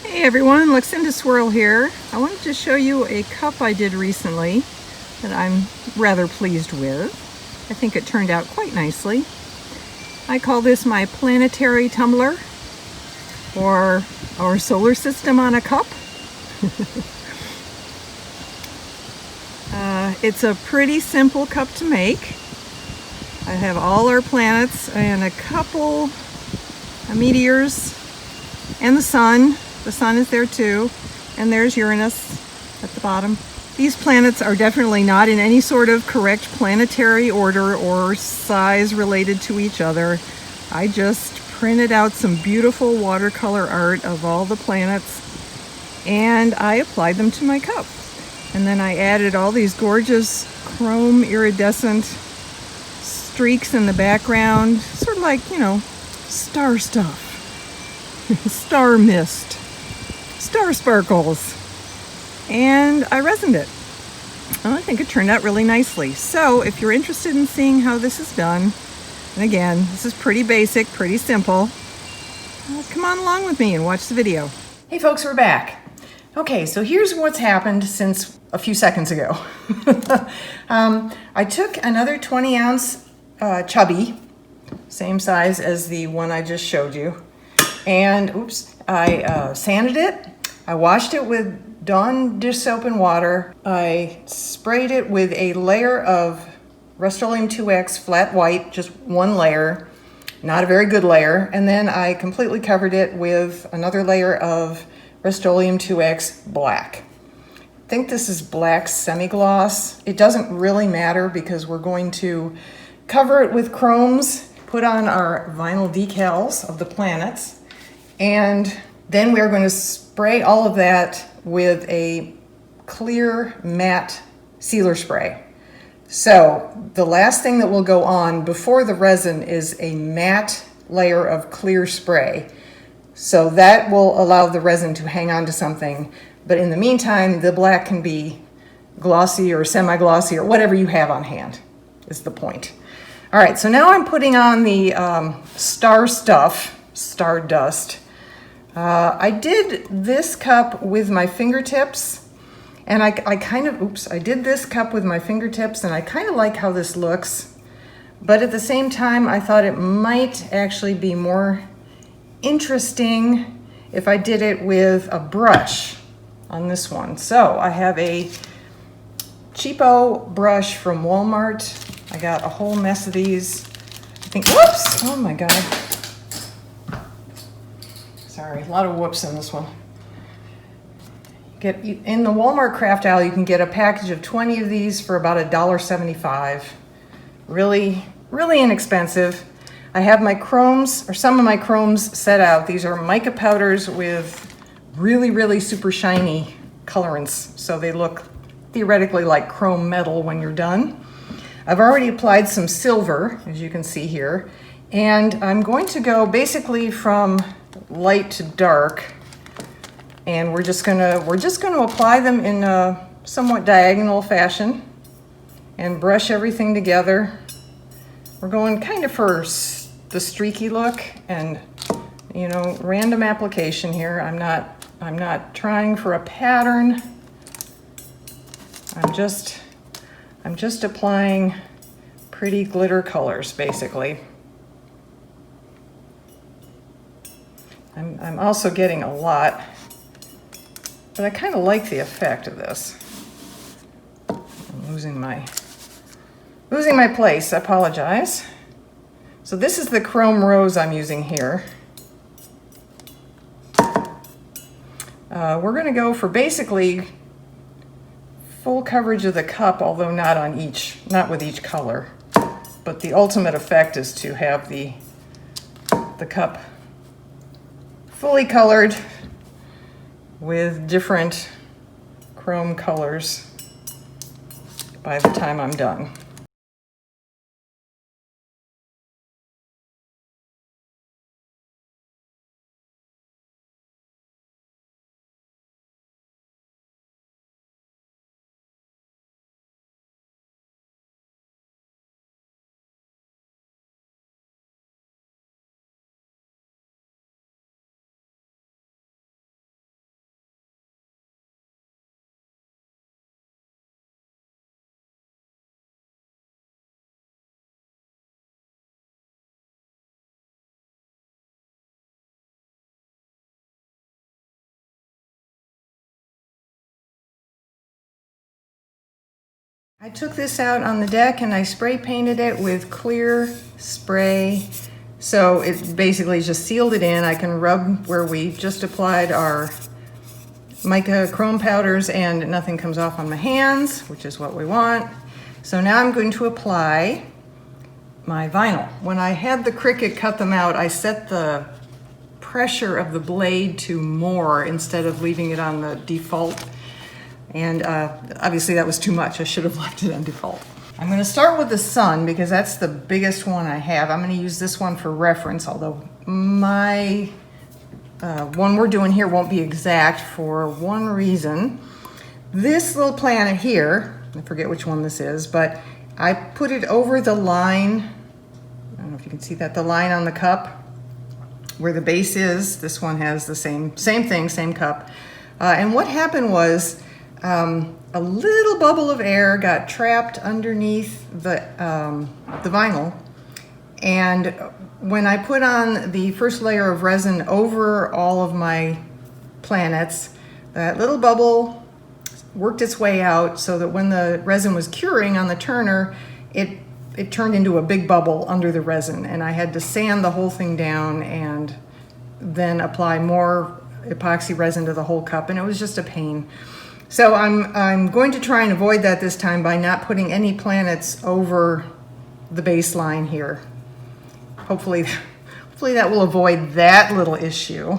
Hey everyone, Luxinda Swirl here. I wanted to show you a cup I did recently that I'm rather pleased with. I think it turned out quite nicely. I call this my Planetary Tumbler, or our solar system on a cup. It's a pretty simple cup to make. I have all our planets and a couple meteors and the sun. The sun is there too, and there's Uranus at the bottom. These planets are definitely not in any sort of correct planetary order or size related to each other. I just printed out some beautiful watercolor art of all the planets and I applied them to my cup. And then I added all these gorgeous chrome iridescent streaks in the background, sort of like, you know, star stuff, star mist, star sparkles, and I resined it. And I think it turned out really nicely. So if you're interested in seeing how this is done, and again, this is pretty basic, pretty simple, come on along with me and watch the video. Hey folks, we're back. Okay, so here's what's happened since a few seconds ago. I took another 20-ounce chubby, same size as the one I just showed you, and I sanded it. I washed it with Dawn dish soap and water. I sprayed it with a layer of Rust-Oleum 2X flat white, just one layer, not a very good layer, and then I completely covered it with another layer of Rust-Oleum 2X black. I think this is black semi-gloss. It doesn't really matter because we're going to cover it with chromes, put on our vinyl decals of the planets, and then we're going to spray all of that with a clear matte sealer spray. So the last thing that will go on before the resin is a matte layer of clear spray. So that will allow the resin to hang on to something. But in the meantime, the black can be glossy or semi-glossy or whatever you have on hand is the point. All right, so now I'm putting on the star stuff, star dust. I did this cup with my fingertips, and I did this cup with my fingertips, and I kind of like how this looks. But at the same time, I thought it might actually be more interesting if I did it with a brush on this one. So I have a cheapo brush from Walmart. I got a whole mess of these. I think, whoops, oh my God. Sorry, a lot of whoops in this one. In the Walmart craft aisle, you can get a package of 20 of these for about $1.75. Really, really inexpensive. I have my chromes, or some of my chromes set out. These are mica powders with really, really super shiny colorants. So they look theoretically like chrome metal when you're done. I've already applied some silver, as you can see here. And I'm going to go basically from light to dark. And we're just gonna apply them in a somewhat diagonal fashion and brush everything together. We're going kind of for the streaky look and, you know, random application here. I'm not trying for a pattern. I'm just applying pretty glitter colors, basically. I'm also getting a lot, but I kind of like the effect of this. I'm losing my place, I apologize. So this is the chrome rose I'm using here. We're gonna go for basically full coverage of the cup, although not with each color. But the ultimate effect is to have the cup fully colored with different chrome colors by the time I'm done. I took this out on the deck and I spray painted it with clear spray. So it basically just sealed it in. I can rub where we just applied our mica chrome powders and nothing comes off on my hands, which is what we want. So now I'm going to apply my vinyl. When I had the Cricut cut them out, I set the pressure of the blade to more instead of leaving it on the default. And obviously that was too much. I should have left it on default. I'm going to start with the sun because that's the biggest one I have. I'm going to use this one for reference, although my one we're doing here won't be exact for one reason. This little planet here, I forget which one this is, but I put it over the line. I don't know if you can see that, the line on the cup where the base is. This one has the same thing, same cup. And what happened was a little bubble of air got trapped underneath the vinyl, and when I put on the first layer of resin over all of my planets, that little bubble worked its way out so that when the resin was curing on the turner, it turned into a big bubble under the resin, and I had to sand the whole thing down and then apply more epoxy resin to the whole cup, and it was just a pain. So I'm going to try and avoid that this time by not putting any planets over the baseline here. Hopefully that will avoid that little issue.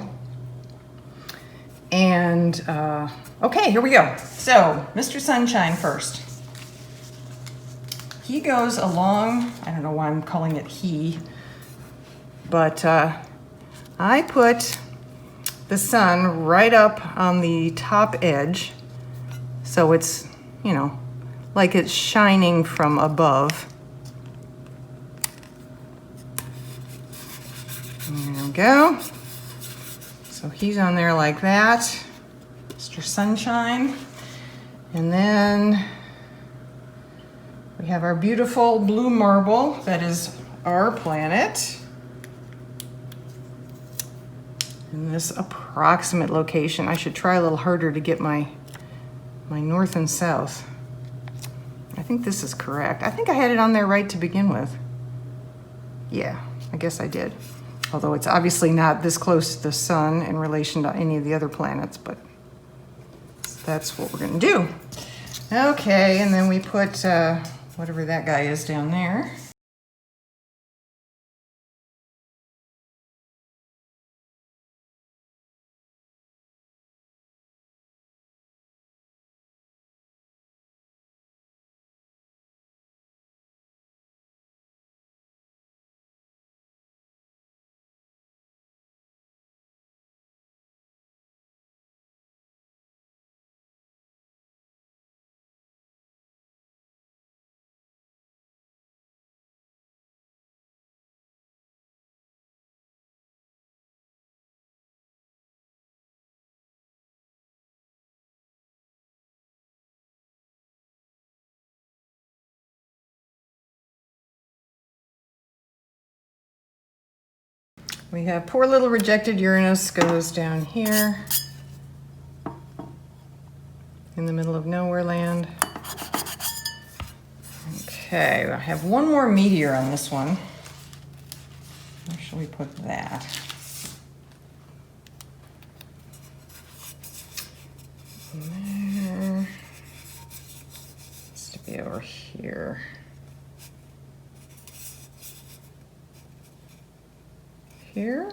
And okay, here we go. So Mr. Sunshine first. He goes along, I don't know why I'm calling it he, but I put the sun right up on the top edge. So it's, you know, like it's shining from above. There we go. So he's on there like that, Mr. Sunshine. And then we have our beautiful blue marble that is our planet in this approximate location. I should try a little harder to get my north and south. I think this is correct. I think I had it on there right to begin with. Yeah, I guess I did. Although it's obviously not this close to the sun in relation to any of the other planets, but that's what we're gonna do. Okay, and then we put whatever that guy is down there. We have poor little rejected Uranus goes down here in the middle of nowhere land. Okay, I have one more meteor on this one. Where shall we put that? There. It's to be over here. Here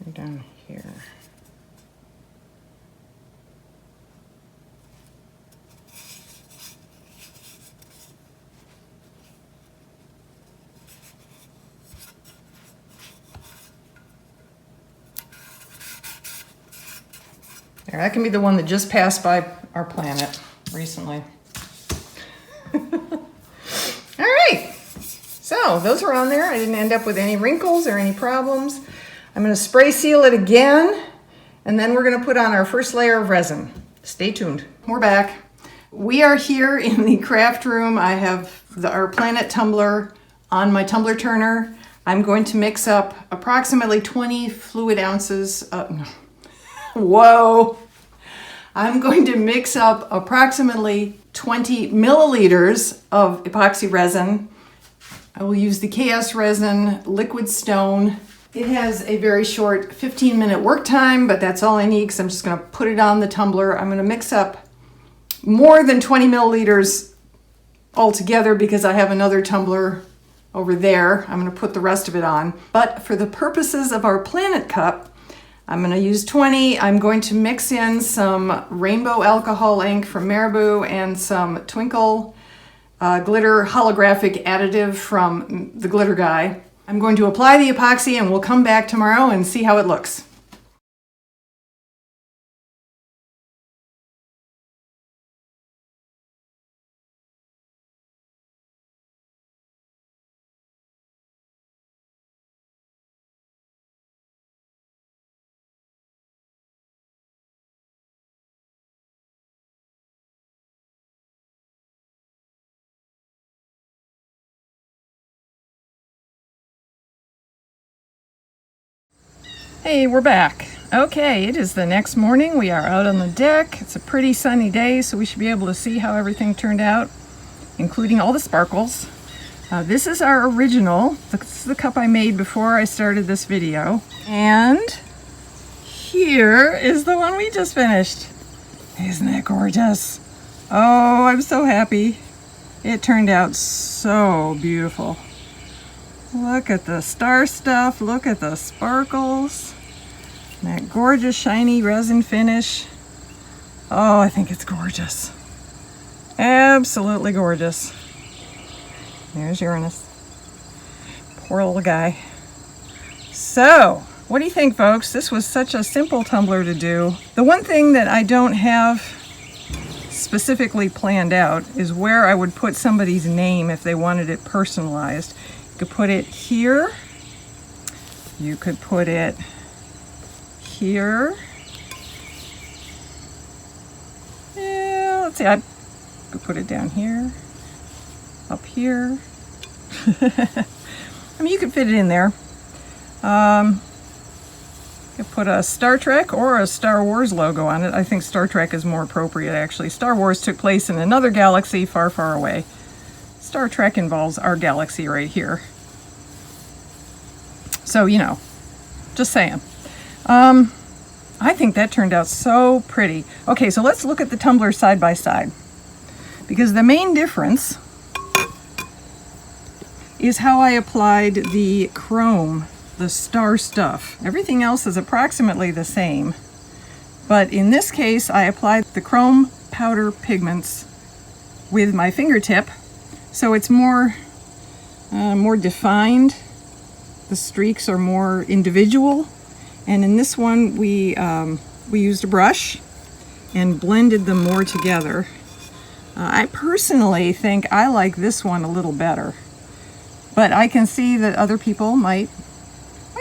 or down here? There, that can be the one that just passed by our planet recently. All right. So those are on there. I didn't end up with any wrinkles or any problems. I'm going to spray seal it again, and then we're going to put on our first layer of resin. Stay tuned. We're back. We are here in the craft room. I have our Planet Tumbler on my tumbler turner. I'm going to mix up approximately 20 fluid ounces. Whoa! I'm going to mix up approximately 20 milliliters of epoxy resin. I will use the KS Resin Liquid Stone. It has a very short 15-minute work time, but that's all I need because I'm just going to put it on the tumbler. I'm going to mix up more than 20 milliliters altogether because I have another tumbler over there. I'm going to put the rest of it on. But for the purposes of our planet cup, I'm going to use 20. I'm going to mix in some rainbow alcohol ink from Marabou and some Twinkle glitter holographic additive from the Glitter Guy. I'm going to apply the epoxy and we'll come back tomorrow and see how it looks. Hey, we're back. Okay, it is the next morning. We are out on the deck. It's a pretty sunny day, so we should be able to see how everything turned out, including all the sparkles. This is our original. This is the cup I made before I started this video. And here is the one we just finished. Isn't that gorgeous? Oh, I'm so happy. It turned out so beautiful. Look at the star stuff, look at the sparkles, that gorgeous shiny resin finish. Oh, I think it's gorgeous. Absolutely gorgeous. There's Uranus. Poor little guy. So, what do you think, folks? This was such a simple tumbler to do. The one thing that I don't have specifically planned out is where I would put somebody's name if they wanted it personalized. You could put it here. You could put it here. Yeah, let's see. I could put it down here, up here. I mean, you could fit it in there. You could put a Star Trek or a Star Wars logo on it. I think Star Trek is more appropriate, actually. Star Wars took place in another galaxy far, far away. Star Trek involves our galaxy right here. So, you know, just saying. I think that turned out so pretty. Okay, so let's look at the tumbler side by side. Because the main difference is how I applied the chrome, the star stuff. Everything else is approximately the same. But in this case, I applied the chrome powder pigments with my fingertip. So it's more defined. The streaks are more individual. And in this one, we used a brush and blended them more together. I personally think I like this one a little better. But I can see that other people might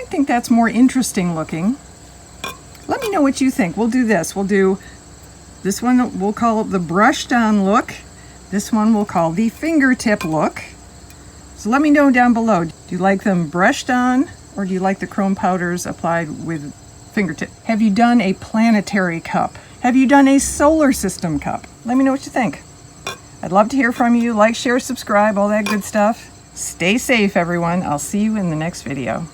think that's more interesting looking. Let me know what you think. We'll do this. We'll do this one, we'll call it the brushed on look. This one we'll call the fingertip look. So let me know down below. Do you like them brushed on or do you like the chrome powders applied with fingertip? Have you done a planetary cup? Have you done a solar system cup? Let me know what you think. I'd love to hear from you. Like, share, subscribe, all that good stuff. Stay safe, everyone. I'll see you in the next video.